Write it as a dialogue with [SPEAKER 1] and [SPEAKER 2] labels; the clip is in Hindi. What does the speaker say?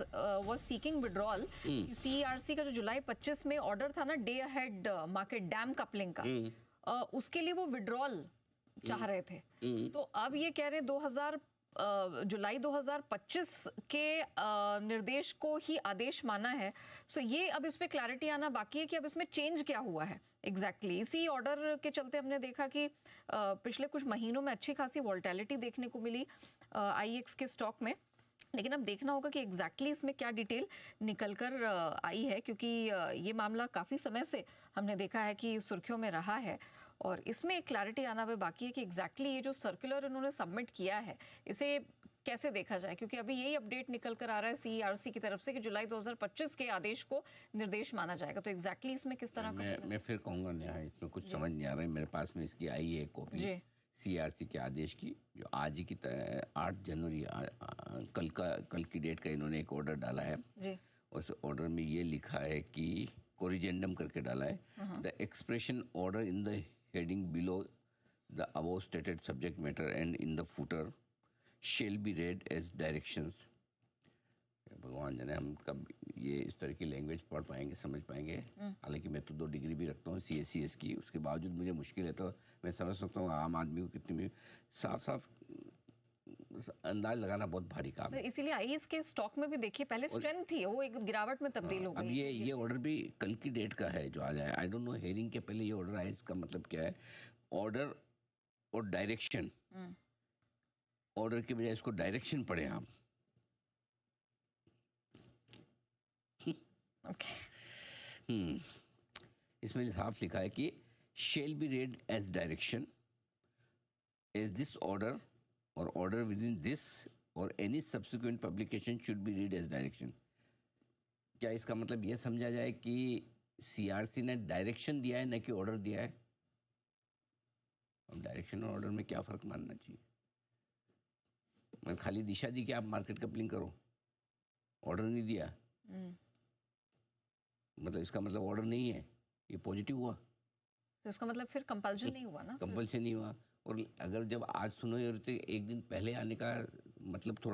[SPEAKER 1] Was seeking withdrawal. सीईआरसी का जो जुलाई 25 में ऑर्डर था ना, day ahead market dam coupling का, उसके लिए वो विड्रॉल चाह रहे थे। तो अब ये कह रहे 2000 जुलाई 2025 के निर्देश को ही आदेश माना है। सो ये अब इस पे क्लैरिटी आना बाकी है कि अब इसमें चेंज क्या हुआ है एग्जैक्टली। इसी ऑर्डर के चलते हमने देखा कि पिछले कुछ महीनों में अच्छी खासी वॉल्टिलिटी देखने को मिली आईएक्स के स्टॉक में। लेकिन अब देखना होगा कि एग्जैक्टली इसमें क्या डिटेल निकल कर आई है, क्योंकि ये मामला काफी समय से हमने देखा है कि सुर्खियों में रहा है और इसमें एक क्लैरिटी आना भी बाकी है कि एग्जैक्टली ये जो सर्कुलर इन्होंने सबमिट किया है इसे कैसे देखा जाए, क्योंकि अभी यही अपडेट निकल कर आ रहा है सीईआरसी की तरफ से कि जुलाई 2025 के आदेश को निर्देश माना जाएगा। तो एग्जैक्टली इसमें किस तरह का
[SPEAKER 2] मैं फिर कहूँगा नेहा, इसमें कुछ समझ नहीं आ रहा है। मेरे पास में इसकी आई है कॉपी सीआरसी के आदेश की, जो आज ही की 8 जनवरी कल की डेट का इन्होंने एक ऑर्डर डाला है जी। उस ऑर्डर में ये लिखा है कि कोरिजेंडम करके डाला है, the expression order in the heading below the above stated subject matter and in the footer shall be read as directions। भगवान जाने हम कब ये इस तरह की लैंग्वेज पढ़ पाएंगे, समझ पाएंगे। हालांकि मैं तो 2 डिग्री भी रखता हूँ सीएससीएस की, उसके बावजूद मुझे मुश्किल है। तो मैं समझ सकता हूँ आम आदमी को कितनी भी साफ अंदाज लगाना बहुत भारी काम है।
[SPEAKER 1] इसीलिए आईएएस के स्टॉक में भी देखिए पहले स्ट्रेंथ थी, वो एक गिरावट में तब्दील हो गई।
[SPEAKER 2] अब ये ऑर्डर भी कल की डेट का है जो आ जाए। आई डोंट नो हेयरिंग के पहले ये ऑर्डर आया, इसका मतलब क्या है? ऑर्डर और डायरेक्शन, ऑर्डर के बजाय इसको डायरेक्शन पढ़े आप। इसमें साफ लिखा है कि shall be read as direction as this order और ऑर्डर विद इन दिस और any subsequent publication should be read as direction. क्या इसका मतलब यह समझा जाए कि सीआरसी ने डायरेक्शन दिया है न कि ऑर्डर दिया है? अब डायरेक्शन और ऑर्डर में क्या फर्क मानना चाहिए? मैं खाली दिशा दी कि आप मार्केट कपलिंग करो, ऑर्डर नहीं दिया, मतलब इसका मतलब ऑर्डर नहीं है, ये पॉजिटिव हुआ।
[SPEAKER 1] तो इसका मतलब फिर कंपल्शन नहीं हुआ ना?
[SPEAKER 2] कंपल्शन नहीं हुआ। और अगर जब आज सुनो तो एक दिन पहले आने का मतलब थोड़ा